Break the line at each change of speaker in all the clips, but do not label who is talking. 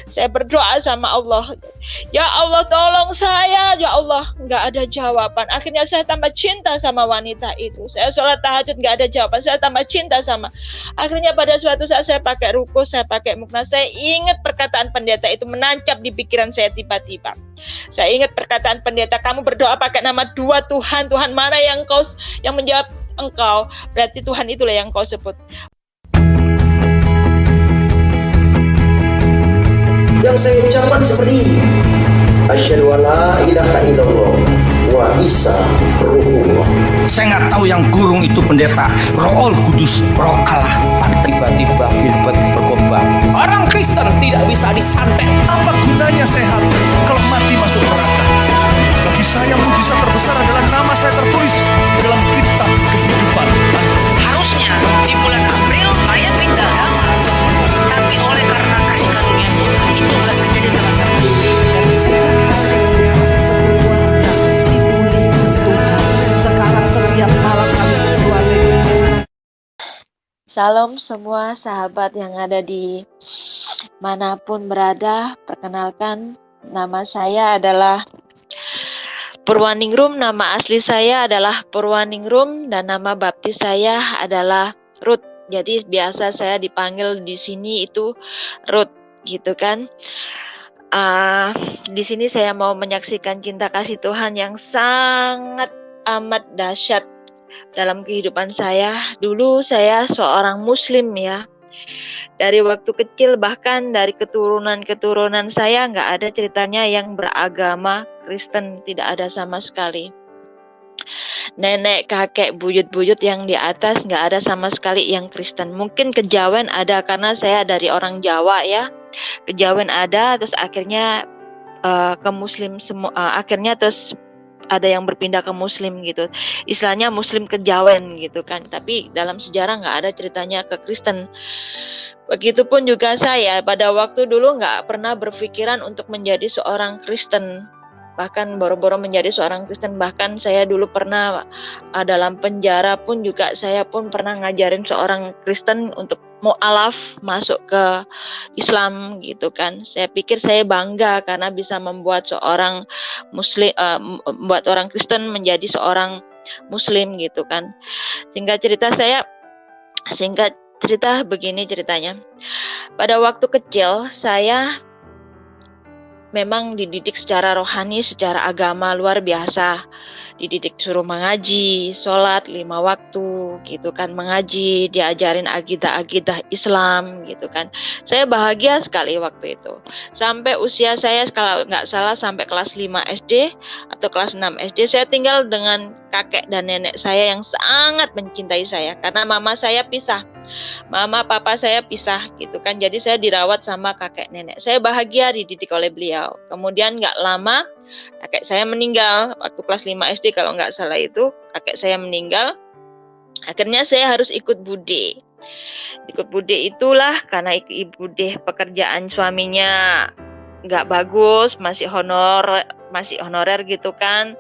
Saya berdoa sama Allah, ya Allah tolong saya, ya Allah. Nggak ada jawaban. Akhirnya saya tambah cinta sama wanita itu. Saya sholat tahajud nggak ada jawaban, saya tambah cinta sama. Akhirnya pada suatu saat saya pakai ruku, saya pakai mukna, saya ingat perkataan pendeta itu menancap di pikiran saya tiba-tiba. Saya ingat perkataan pendeta, kamu berdoa pakai nama dua Tuhan, Tuhan mana yang menjawab engkau, berarti Tuhan itulah yang kau sebut.
Yang saya ucapkan seperti ini, asyhadu an la ilaha illallah wa Isa ruhullah.
Saya nggak tahu yang gurung itu pendeta, Roh Kudus, Roh Allah.
Tiba-tiba Gilbert berkhotbah, orang Kristen tidak bisa disantet.
Apa gunanya sehat kalau mati masuk neraka? Bagi saya mujizat terbesar adalah nama saya tertulis dalam kitab kehidupan.
Harusnya di bulan April saya pindah agama, tapi oleh karena kasih karunia itu telah terjadi dalam
sekarang setiap malam kami berdua
Salam semua sahabat yang ada di manapun berada. Perkenalkan, nama saya adalah Purwaningrum. Nama asli saya adalah Purwaningrum dan nama baptis saya adalah Ruth. Jadi biasa saya dipanggil di sini itu Ruth, gitu kan. Di sini saya mau menyaksikan cinta kasih Tuhan yang sangat amat dahsyat dalam kehidupan saya. Dulu saya seorang muslim ya. Dari waktu kecil, bahkan dari keturunan saya nggak ada ceritanya yang beragama Kristen, tidak ada sama sekali. Nenek, kakek, buyut-buyut yang di atas nggak ada sama sekali yang Kristen. Mungkin kejawen ada karena saya dari orang Jawa ya. Kejawen ada, terus akhirnya ke Muslim semua. Akhirnya terus ada yang berpindah ke Muslim gitu. Istilahnya Muslim kejawen gitu kan. Tapi dalam sejarah nggak ada ceritanya ke Kristen. Begitupun juga saya pada waktu dulu nggak pernah berpikiran untuk menjadi seorang Kristen. Bahkan boro-boro menjadi seorang Kristen. Bahkan saya dulu pernah dalam penjara pun juga saya pun pernah ngajarin seorang Kristen untuk mu'alaf masuk ke Islam gitu kan. Saya pikir saya bangga karena bisa membuat seorang Muslim, membuat orang Kristen menjadi seorang Muslim gitu kan. Singkat cerita begini ceritanya. Pada waktu kecil saya memang dididik secara rohani, secara agama luar biasa. Dididik suruh mengaji, sholat 5 waktu gitu kan, mengaji, diajarin akidah Islam gitu kan. Saya bahagia sekali waktu itu. Sampai usia saya kalau nggak salah sampai kelas 5 SD atau kelas 6 SD saya tinggal dengan kakek dan nenek saya yang sangat mencintai saya karena mama saya pisah. Mama papa saya pisah gitu kan. Jadi saya dirawat sama kakek nenek. Saya bahagia dididik oleh beliau. Kemudian nggak lama kakek saya meninggal waktu kelas 5 SD kalau nggak salah itu. Kakek saya meninggal. Akhirnya saya harus ikut bude. Ikut bude itulah karena ibu bude pekerjaan suaminya nggak bagus, masih honorer gitu kan.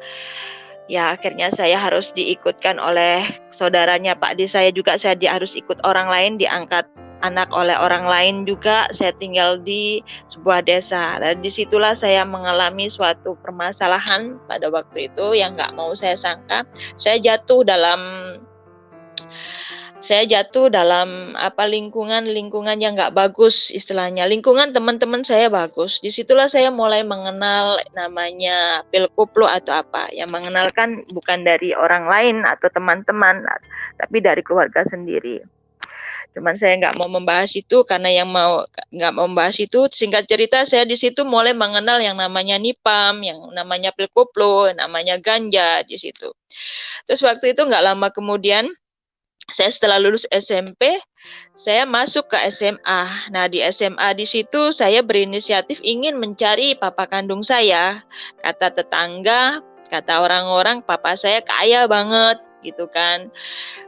Ya akhirnya saya harus diikutkan oleh saudaranya Pak D saya juga, saya harus ikut orang lain, diangkat anak oleh orang lain juga. Saya tinggal di sebuah desa dan disitulah saya mengalami suatu permasalahan pada waktu itu yang nggak mau saya sangka. Saya jatuh dalam lingkungan yang nggak bagus istilahnya. Lingkungan teman-teman saya bagus. Disitulah saya mulai mengenal namanya pil koplo atau apa. Yang mengenalkan bukan dari orang lain atau teman-teman, tapi dari keluarga sendiri. Cuman saya nggak mau membahas itu karena nggak mau membahas itu. Singkat cerita saya di situ mulai mengenal yang namanya nipam, yang namanya pil koplo, namanya ganja di situ. Terus waktu itu nggak lama kemudian saya setelah lulus SMP, saya masuk ke SMA. Nah, di SMA di situ saya berinisiatif ingin mencari papa kandung saya. Kata tetangga, kata orang-orang, papa saya kaya banget, gitu kan.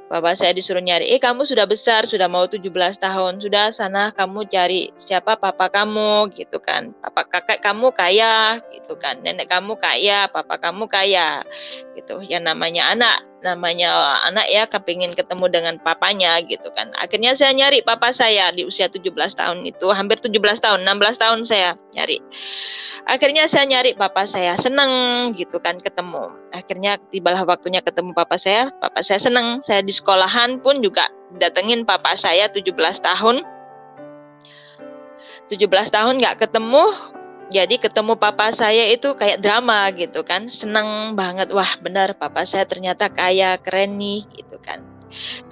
Bapak saya disuruh nyari, kamu sudah besar, sudah mau 17 tahun, sudah sana kamu cari siapa papa kamu gitu kan. Papa kakek kamu kaya gitu kan, nenek kamu kaya, papa kamu kaya gitu. Yang namanya anak ya kepingin ketemu dengan papanya gitu kan. Akhirnya saya nyari papa saya di usia 17 tahun itu, hampir 17 tahun, 16 tahun saya nyari. Akhirnya saya nyari papa saya, seneng gitu kan ketemu. Akhirnya tibalah waktunya ketemu papa saya seneng. Saya di sekolahan pun juga datengin papa saya 17 tahun. 17 tahun nggak ketemu, jadi ketemu papa saya itu kayak drama gitu kan. Seneng banget, wah benar papa saya ternyata kaya, keren nih gitu kan.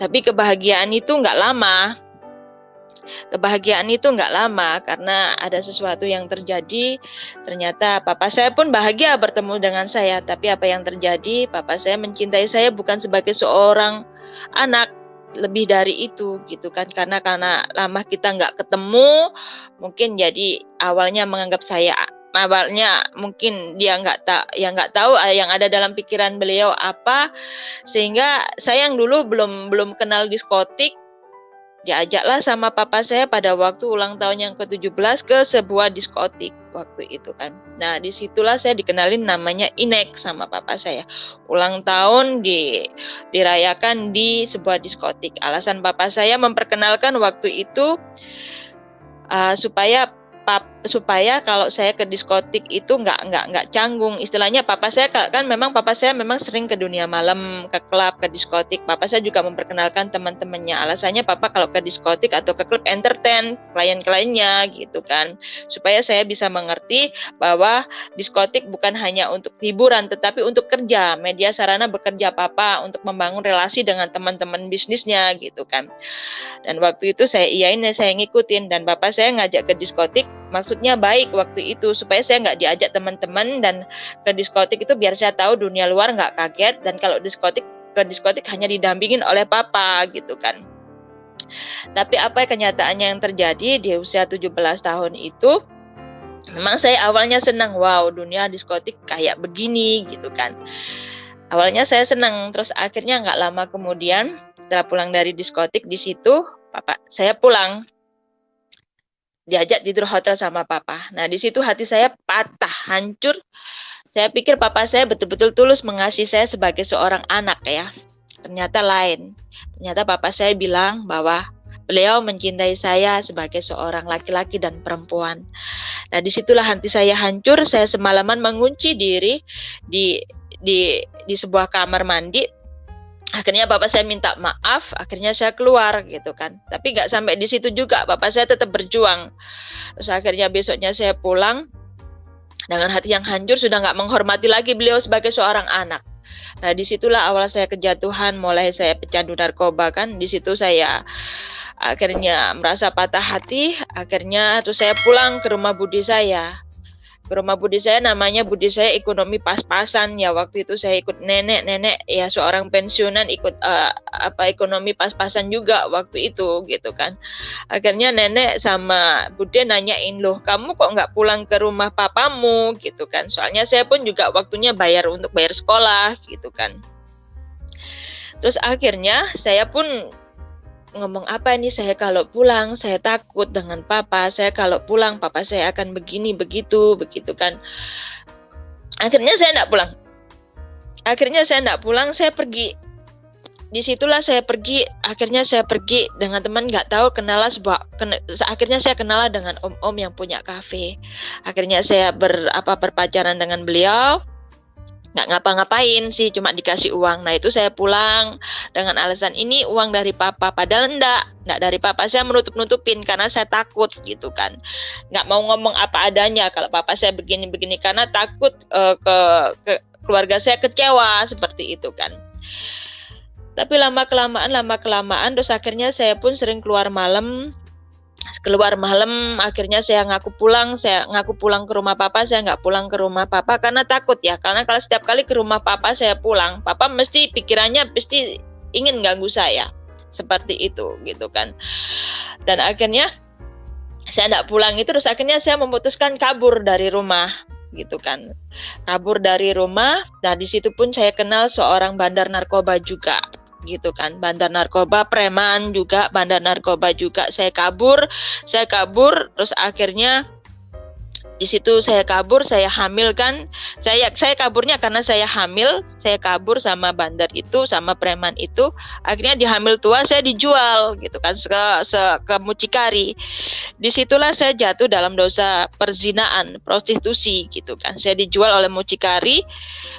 Tapi kebahagiaan itu nggak lama. Karena ada sesuatu yang terjadi. Ternyata papa saya pun bahagia bertemu dengan saya. Tapi apa yang terjadi, papa saya mencintai saya bukan sebagai seorang anak, lebih dari itu gitu kan. Karena lama kita nggak ketemu, mungkin jadi awalnya menganggap saya, mungkin dia nggak tahu yang ada dalam pikiran beliau apa, sehingga saya yang dulu belum kenal diskotik, diajaklah sama papa saya pada waktu ulang tahun yang ke-17 ke sebuah diskotik waktu itu kan. Nah, disitulah saya dikenalin namanya Inek sama papa saya. Ulang tahun dirayakan di sebuah diskotik. Alasan papa saya memperkenalkan waktu itu supaya kalau saya ke diskotik itu nggak canggung. Istilahnya papa saya memang sering ke dunia malam, ke klub, ke diskotik. Papa saya juga memperkenalkan teman-temannya. Alasannya papa kalau ke diskotik atau ke klub entertain klien-kliennya gitu kan. Supaya saya bisa mengerti bahwa diskotik bukan hanya untuk hiburan tetapi untuk kerja, media sarana bekerja papa untuk membangun relasi dengan teman-teman bisnisnya gitu kan. Dan waktu itu saya ngikutin, dan bapak saya ngajak ke diskotik maksudnya baik waktu itu, supaya saya nggak diajak teman-teman dan ke diskotik itu biar saya tahu dunia luar nggak kaget, dan kalau ke diskotik hanya didampingin oleh papa gitu kan. Tapi apa kenyataannya yang terjadi di usia 17 tahun itu, memang saya awalnya senang, wow dunia diskotik kayak begini gitu kan. Awalnya saya senang, terus akhirnya nggak lama kemudian setelah pulang dari diskotik, di situ papa saya pulang, diajak tidur hotel sama papa. Nah, di situ hati saya patah, hancur. Saya pikir papa saya betul-betul tulus mengasihi saya sebagai seorang anak ya. Ternyata lain. Ternyata papa saya bilang bahwa beliau mencintai saya sebagai seorang laki-laki dan perempuan. Nah, disitulah hati saya hancur. Saya semalaman mengunci diri di sebuah kamar mandi. Akhirnya bapak saya minta maaf, akhirnya saya keluar gitu kan. Tapi nggak sampai di situ juga, bapak saya tetap berjuang. Terus akhirnya besoknya saya pulang dengan hati yang hancur, sudah nggak menghormati lagi beliau sebagai seorang anak. Nah, disitulah awal saya kejatuhan, mulai saya pecandu narkoba kan. Di situ saya akhirnya merasa patah hati. Akhirnya terus saya pulang ke rumah budi saya. Namanya budi saya ekonomi pas-pasan ya. Waktu itu saya ikut nenek ya, seorang pensiunan, ikut ekonomi pas-pasan juga waktu itu gitu kan. Akhirnya nenek sama bude nanyain, loh kamu kok nggak pulang ke rumah papamu gitu kan. Soalnya saya pun juga waktunya bayar sekolah gitu kan. Terus akhirnya saya pun ngomong, apa ini, saya kalau pulang saya takut dengan papa, saya kalau pulang papa saya akan begini begitu kan. Akhirnya saya enggak pulang, saya pergi. Disitulah saya pergi, akhirnya saya pergi dengan teman, nggak tahu akhirnya saya kenal dengan om-om yang punya kafe. Akhirnya saya berpacaran dengan beliau. Nggak ngapa-ngapain sih, cuma dikasih uang. Nah, itu saya pulang dengan alasan ini uang dari papa, padahal enggak dari papa. Saya menutup-nutupin karena saya takut gitu kan, nggak mau ngomong apa adanya kalau papa saya begini-begini, karena takut ke keluarga saya kecewa seperti itu kan. Tapi lama kelamaan terus akhirnya saya pun sering keluar malam. Akhirnya saya ngaku pulang ke rumah papa. Saya nggak pulang ke rumah papa karena takut ya, karena kalau setiap kali ke rumah papa saya pulang, papa pikirannya ingin ganggu saya seperti itu gitu kan. Dan akhirnya saya nggak pulang itu, terus akhirnya saya memutuskan kabur dari rumah gitu kan. Nah, di situ pun saya kenal seorang bandar narkoba juga. gitu kan. Bandar narkoba, preman juga, bandar narkoba juga. Saya kabur, terus akhirnya di situ saya kabur, saya hamil kan. Saya kaburnya karena saya hamil, saya kabur sama bandar itu, sama preman itu. Akhirnya dihamil tua, saya dijual gitu kan ke mucikari. Disitulah saya jatuh dalam dosa perzinaan, prostitusi gitu kan. Saya dijual oleh mucikari.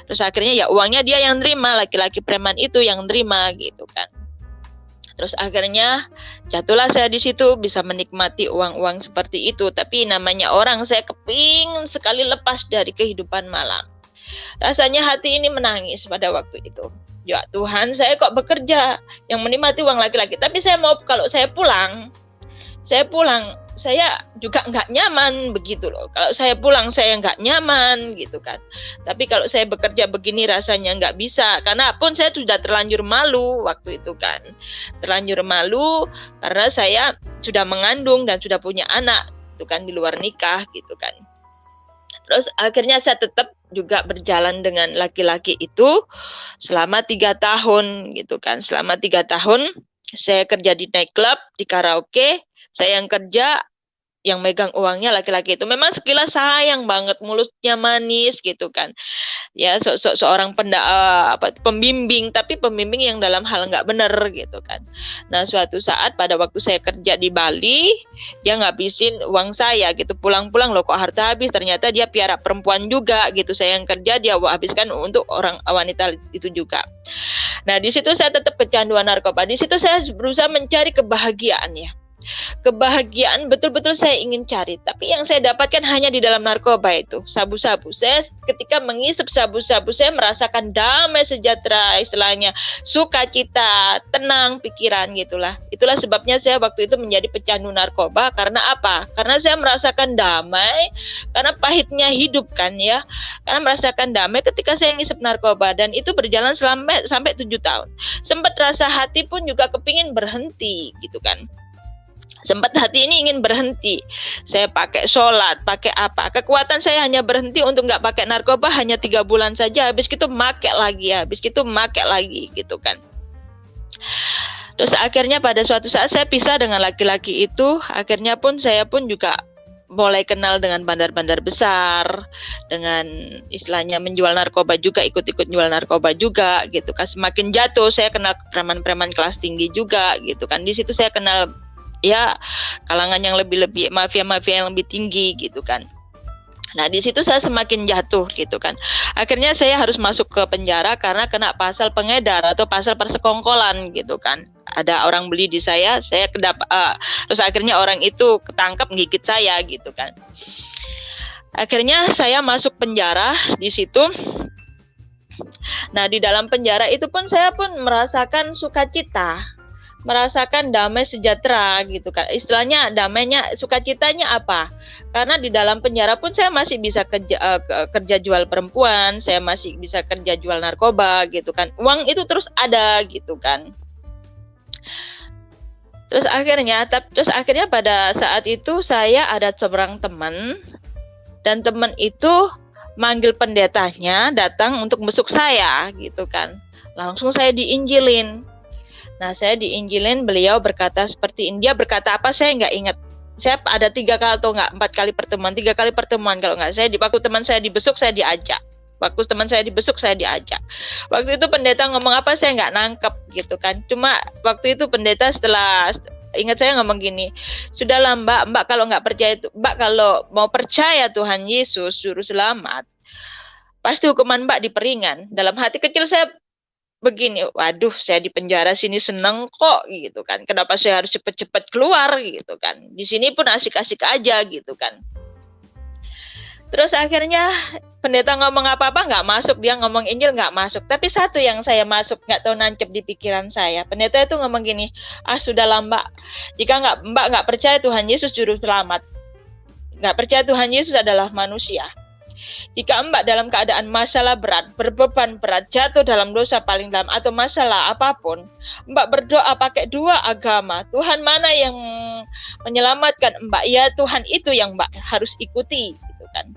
Terus akhirnya ya uangnya dia yang terima, laki-laki preman itu yang terima gitu kan. Terus akhirnya jatuhlah saya di situ, bisa menikmati uang-uang seperti itu. Tapi namanya orang, saya kepingin sekali lepas dari kehidupan malam. Rasanya hati ini menangis pada waktu itu. Ya Tuhan, saya kok bekerja yang menikmati uang laki-laki. Tapi saya mau, kalau saya pulang, saya juga nggak nyaman begitu loh. Kalau saya pulang saya nggak nyaman gitu kan. Tapi kalau saya bekerja begini rasanya nggak bisa. Karena pun saya sudah terlanjur malu waktu itu kan. Terlanjur malu karena saya sudah mengandung dan sudah punya anak itu kan, di luar nikah gitu kan. Terus akhirnya saya tetap juga berjalan dengan laki-laki itu selama 3 tahun gitu kan. Selama 3 tahun saya kerja di nightclub, di karaoke. Saya yang kerja, yang megang uangnya laki-laki itu. Memang sekilas sayang banget, mulutnya manis gitu kan. Ya seorang pembimbing, tapi pembimbing yang dalam hal nggak benar gitu kan. Nah suatu saat pada waktu saya kerja di Bali, dia ngabisin uang saya gitu. Pulang-pulang loh kok harta habis. Ternyata dia piara perempuan juga gitu. Saya yang kerja, dia habiskan untuk orang wanita itu juga. Nah di situ saya tetap kecanduan narkoba. Di situ saya berusaha mencari kebahagiaan ya. Kebahagiaan betul-betul saya ingin cari, tapi yang saya dapatkan hanya di dalam narkoba itu, sabu-sabu. Saya ketika mengisap sabu-sabu, saya merasakan damai sejahtera, istilahnya sukacita, tenang pikiran gitulah. Itulah sebabnya saya waktu itu menjadi pecandu narkoba. Karena apa? Karena saya merasakan damai, karena pahitnya hidup kan ya. Karena merasakan damai ketika saya ngisap narkoba, dan itu berjalan sampai 7 tahun. Sempat rasa hati pun juga kepingin berhenti gitu kan. Sempat hati ini ingin berhenti. Saya pakai sholat, pakai apa. Kekuatan saya hanya berhenti untuk nggak pakai narkoba hanya 3 bulan saja. Habis itu pakai lagi gitu kan. Terus akhirnya pada suatu saat saya pisah dengan laki-laki itu. Akhirnya pun saya pun juga mulai kenal dengan bandar-bandar besar, dengan istilahnya menjual narkoba juga, ikut-ikut jual narkoba juga gitu kan. Semakin jatuh saya kenal preman-preman kelas tinggi juga gitu kan. Di situ saya kenal ya kalangan yang lebih mafia-mafia yang lebih tinggi gitu kan. Nah di situ saya semakin jatuh gitu kan. Akhirnya saya harus masuk ke penjara karena kena pasal pengedar atau pasal persekongkolan gitu kan. Ada orang beli di saya terus akhirnya orang itu ketangkap gigit saya gitu kan. Akhirnya saya masuk penjara di situ. Nah di dalam penjara itu pun saya pun merasakan sukacita, merasakan damai sejahtera gitu kan. Istilahnya damainya, sukacitanya apa? Karena di dalam penjara pun saya masih bisa kerja jual perempuan, saya masih bisa kerja jual narkoba gitu kan. Uang itu terus ada gitu kan. Terus akhirnya pada saat itu saya ada seorang teman, dan teman itu manggil pendetanya datang untuk besuk saya gitu kan. Langsung saya diinjilin. Nah saya diinjilin, beliau berkata seperti ini. Dia berkata apa saya nggak ingat. Saya ada 3 kali atau nggak 4 kali pertemuan, 3 kali pertemuan kalau nggak. Waktu teman saya dibesuk saya diajak. Waktu teman saya dibesuk saya diajak. Waktu itu pendeta ngomong apa saya nggak nangkep gitu kan. Cuma waktu itu pendeta setelah ingat saya ngomong gini, sudahlah mbak kalau nggak percaya itu, mbak kalau mau percaya Tuhan Yesus juru selamat, pasti hukuman mbak diperingan. Dalam hati kecil saya begini, waduh saya di penjara sini seneng kok gitu kan, kenapa saya harus cepet-cepet keluar gitu kan, di sini pun asik-asik aja gitu kan. Terus akhirnya pendeta ngomong apa-apa nggak masuk, dia ngomong Injil nggak masuk. Tapi satu yang saya masuk, nggak tahu nancep di pikiran saya. Pendeta itu ngomong gini, sudahlah mbak, jika mbak nggak percaya Tuhan Yesus juru selamat, nggak percaya Tuhan Yesus adalah manusia, jika mbak dalam keadaan masalah berat, berbeban berat, jatuh dalam dosa paling dalam atau masalah apapun, mbak berdoa pakai 2 agama, Tuhan mana yang menyelamatkan mbak, ya Tuhan itu yang mbak harus ikuti gitu kan.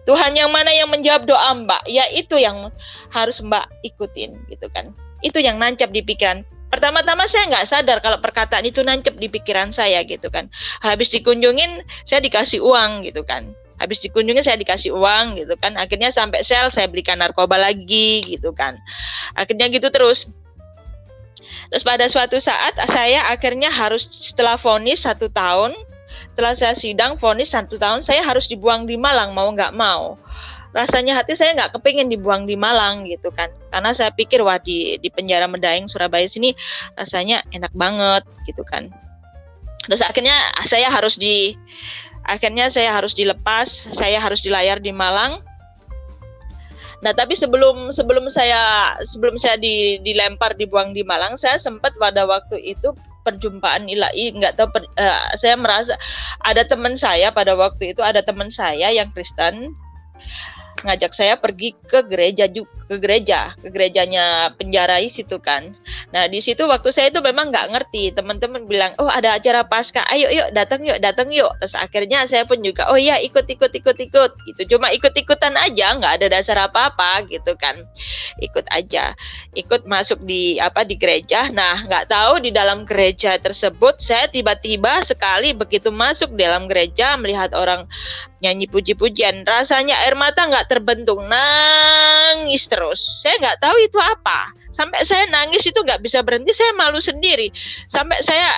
Tuhan yang mana yang menjawab doa mbak, ya itu yang harus mbak ikutin gitu kan. Itu yang nancap di pikiran. Pertama-tama saya nggak sadar kalau perkataan itu nancap di pikiran saya gitu kan. Habis dikunjungin saya dikasih uang gitu kan. Habis dikunjungin saya dikasih uang gitu kan. Akhirnya sampai sel saya belikan narkoba lagi gitu kan. Akhirnya gitu terus. Terus pada suatu saat saya akhirnya harus setelah vonis 1 tahun, setelah saya sidang vonis 1 tahun, saya harus dibuang di Malang mau nggak mau. Rasanya hati saya nggak kepingin dibuang di Malang gitu kan, karena saya pikir wah di penjara Medaeng Surabaya sini rasanya enak banget gitu kan. Terus akhirnya saya harus dilepas, saya harus dilayar di Malang. Nah, tapi sebelum saya dilempar dibuang di Malang, saya sempat pada waktu itu perjumpaan ilahi, nggak tahu saya merasa ada teman saya pada waktu itu, ada teman saya yang Kristen ngajak saya pergi ke gerejanya penjara situ kan. Nah di situ waktu saya itu memang nggak ngerti, teman-teman bilang oh ada acara Paskah, ayo datang yuk. Terus akhirnya saya pun juga oh iya ikut gitu, cuma ikut-ikutan aja, nggak ada dasar apa-apa gitu kan, ikut masuk di gereja. Nah nggak tahu di dalam gereja tersebut saya tiba-tiba sekali begitu masuk dalam gereja melihat orang nyanyi puji-pujian, rasanya air mata nggak terbendung, nangis terus. Saya nggak tahu itu apa. Sampai saya nangis itu nggak bisa berhenti, saya malu sendiri. Sampai saya,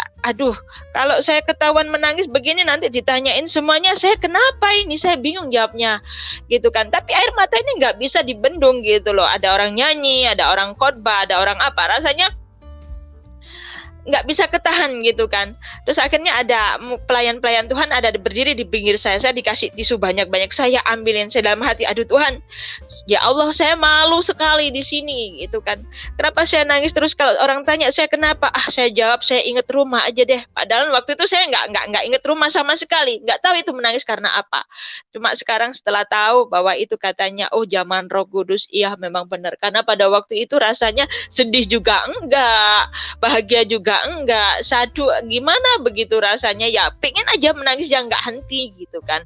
kalau saya ketahuan menangis begini nanti ditanyain semuanya, saya kenapa ini? Saya bingung jawabnya, gitu kan. Tapi air mata ini nggak bisa dibendung gitu loh. Ada orang nyanyi, ada orang khotbah, ada orang apa, rasanya nggak bisa ketahan gitu kan. Terus akhirnya ada pelayan-pelayan Tuhan ada berdiri di pinggir saya dikasih tisu banyak-banyak, saya ambilin. Saya dalam hati, aduh Tuhan, ya Allah saya malu sekali di sini gitu kan. Kenapa saya nangis terus? Kalau orang tanya saya kenapa, saya jawab saya inget rumah aja deh. Padahal waktu itu saya nggak inget rumah sama sekali, nggak tahu itu menangis karena apa. Cuma sekarang setelah tahu bahwa itu katanya oh zaman Roh Kudus, iya memang benar. Karena pada waktu itu rasanya sedih juga enggak, bahagia juga enggak, sadu gimana begitu rasanya, ya pengen aja menangis ya nggak henti gitu kan.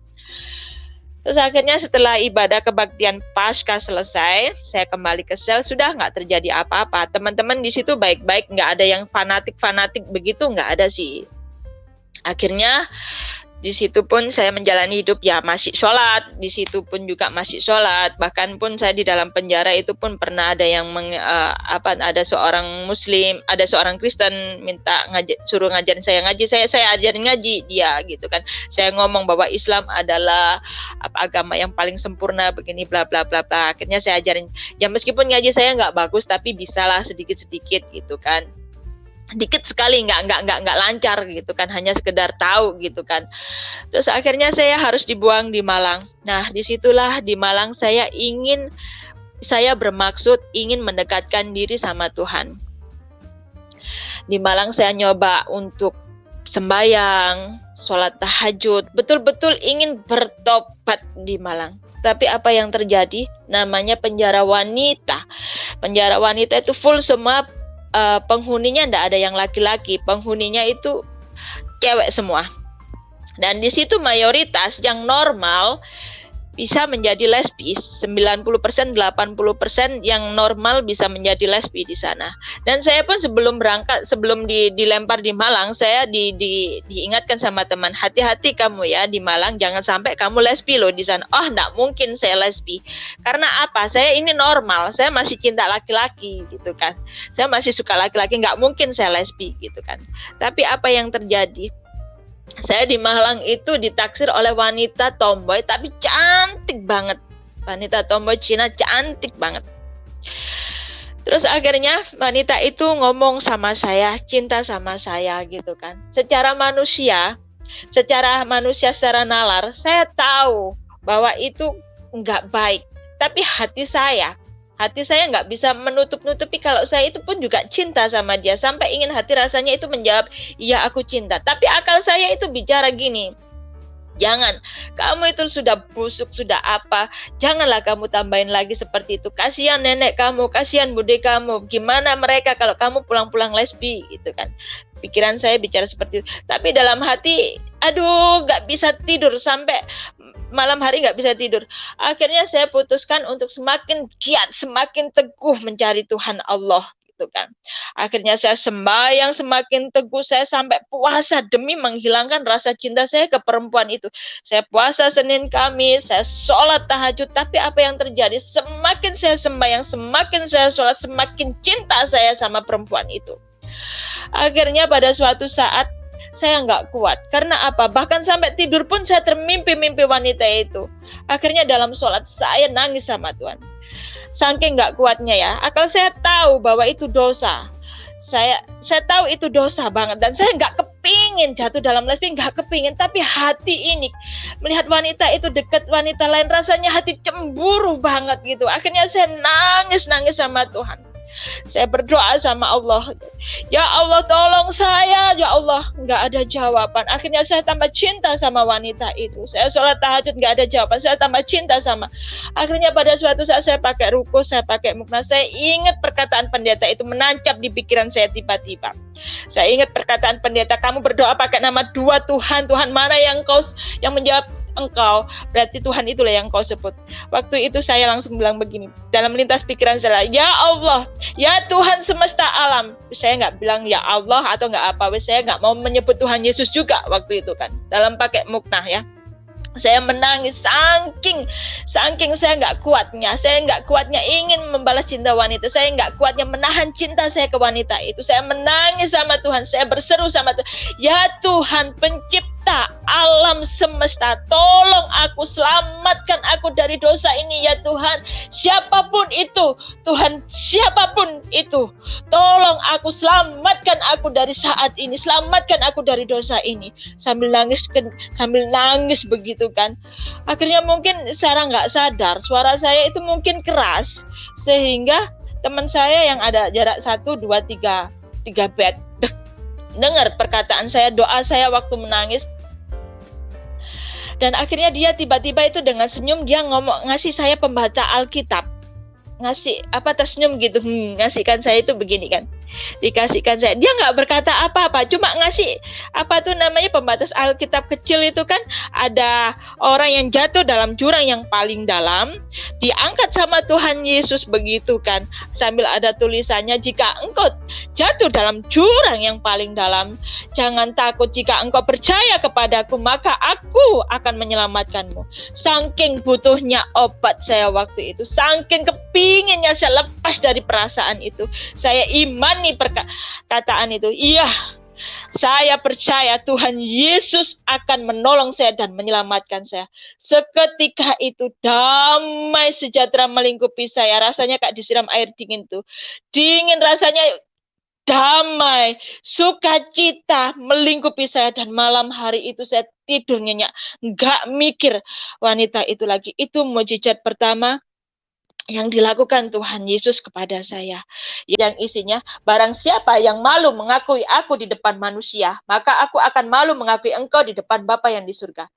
Terus akhirnya setelah ibadah kebaktian Paskah selesai, saya kembali ke sel, sudah nggak terjadi apa-apa. Teman-teman di situ baik-baik, nggak ada yang fanatik begitu, nggak ada sih. Akhirnya di situ pun saya menjalani hidup ya masih sholat, di situ pun juga masih sholat. Bahkan pun saya di dalam penjara itu pun pernah ada yang ada seorang Muslim, ada seorang Kristen minta suruh ngajarin saya ngaji, saya ajarin ngaji dia gitu kan. Saya ngomong bahwa Islam adalah agama yang paling sempurna begini bla bla bla bla. Akhirnya saya ajarin, ya meskipun ngaji saya nggak bagus tapi bisalah sedikit-sedikit gitu kan. Dikit sekali, nggak lancar gitu kan, hanya sekedar tahu gitu kan. Terus akhirnya saya harus dibuang di Malang. Nah disitulah di Malang saya bermaksud ingin mendekatkan diri sama Tuhan. Di Malang saya nyoba untuk sembahyang, sholat tahajud, betul-betul ingin bertobat di Malang. Tapi apa yang terjadi? Namanya penjara wanita. Penjara wanita itu full semua. Penghuninya tidak ada yang laki-laki, penghuninya itu cewek semua. Dan di situ mayoritas yang normal bisa menjadi lesbi, 90%, 80% yang normal bisa menjadi lesbi di sana. Dan saya pun sebelum berangkat, sebelum dilempar di Malang, saya diingatkan sama teman, hati-hati kamu ya di Malang, jangan sampai kamu lesbi loh di sana. Oh, enggak mungkin saya lesbi. Karena apa? Saya ini normal, saya masih cinta laki-laki gitu kan. Saya masih suka laki-laki, enggak mungkin saya lesbi gitu kan. Tapi apa yang terjadi? Saya di Malang itu ditaksir oleh wanita tomboy tapi cantik banget. Wanita tomboy Cina cantik banget. Terus akhirnya wanita itu ngomong sama saya, cinta sama saya gitu kan. Secara manusia secara nalar, saya tahu bahwa itu enggak baik. Tapi hati saya nggak bisa menutupi kalau saya itu pun juga cinta sama dia. Sampai ingin hati rasanya itu menjawab, iya aku cinta. Tapi akal saya itu bicara gini, jangan, kamu itu sudah busuk, sudah apa, janganlah kamu tambahin lagi seperti itu. Kasihan nenek kamu, kasihan bude kamu, gimana mereka kalau kamu pulang-pulang lesbi gitu kan. Pikiran saya bicara seperti itu. Tapi dalam hati, aduh nggak bisa tidur sampai malam hari nggak bisa tidur. Akhirnya saya putuskan untuk semakin giat, semakin teguh mencari Tuhan Allah. itu kan. Akhirnya saya sembahyang semakin teguh, saya sampai puasa demi menghilangkan rasa cinta saya ke perempuan itu. Saya puasa Senin Kamis, saya sholat tahajud, tapi apa yang terjadi? Semakin saya sembahyang, semakin saya sholat, semakin cinta saya sama perempuan itu. Akhirnya pada suatu saat saya nggak kuat. Karena apa? Bahkan sampai tidur pun saya termimpi-mimpi wanita itu. Akhirnya dalam sholat saya nangis sama Tuhan. Saking nggak kuatnya ya. Akal saya tahu bahwa itu dosa. Saya tahu itu dosa banget. Dan saya nggak kepingin jatuh dalam lesbi. Nggak kepingin. Tapi hati ini. Melihat wanita itu dekat wanita lain. Rasanya hati cemburu banget gitu. Akhirnya saya nangis sama Tuhan. Saya berdoa sama Allah, ya Allah tolong saya, ya Allah, nggak ada jawaban. Akhirnya saya tambah cinta sama wanita itu. Saya sholat tahajud nggak ada jawaban, saya tambah cinta sama. Akhirnya pada suatu saat saya pakai ruku, saya pakai mukna, saya ingat perkataan pendeta itu menancap di pikiran saya tiba-tiba. Saya ingat perkataan pendeta, kamu berdoa pakai nama dua Tuhan, Tuhan mana yang menjawab engkau, berarti Tuhan itulah yang kau sebut. Waktu itu saya langsung bilang begini, dalam lintas pikiran saya, ya Allah, ya Tuhan semesta alam. Saya nggak bilang ya Allah atau nggak apa, saya nggak mau menyebut Tuhan Yesus juga waktu itu kan, dalam pakai muknah ya. Saya menangis saking saya nggak kuatnya ingin membalas cinta wanita, saya nggak kuatnya menahan cinta saya ke wanita itu. Saya menangis sama Tuhan, saya berseru sama Tuhan, ya Tuhan pencipta alam semesta, tolong aku, selamatkan aku dari dosa ini ya Tuhan. Siapapun itu Tuhan, siapapun itu, tolong aku, selamatkan aku dari saat ini, selamatkan aku dari dosa ini. Sambil nangis begitu kan. Akhirnya mungkin secara nggak sadar suara saya itu mungkin keras, sehingga teman saya yang ada jarak 1, 2, 3 bed dengar perkataan saya, doa saya waktu menangis. Dan akhirnya dia tiba-tiba itu dengan senyum dia ngasih saya pembaca Alkitab. Tersenyum gitu, ngasihkan saya itu begini kan, dikasihkan saya, dia nggak berkata apa-apa, cuma ngasih pembatas Alkitab kecil itu kan, ada orang yang jatuh dalam jurang yang paling dalam, diangkat sama Tuhan Yesus begitu kan, sambil ada tulisannya, jika engkau jatuh dalam jurang yang paling dalam, jangan takut, jika engkau percaya kepadaku, maka aku akan menyelamatkanmu. Saking butuhnya obat saya waktu itu, saking kepinginnya saya lepas dari perasaan itu, saya imani perkataan itu. Iya, saya percaya Tuhan Yesus akan menolong saya dan menyelamatkan saya. Seketika itu damai sejahtera melingkupi saya, rasanya kayak disiram air dingin tuh. Dingin rasanya, damai, sukacita melingkupi saya, dan malam hari itu saya tidur nyenyak, nggak mikir wanita itu lagi. Itu mukjizat pertama yang dilakukan Tuhan Yesus kepada saya, yang isinya, barang siapa yang malu mengakui aku di depan manusia, maka aku akan malu mengakui engkau di depan Bapa yang di surga.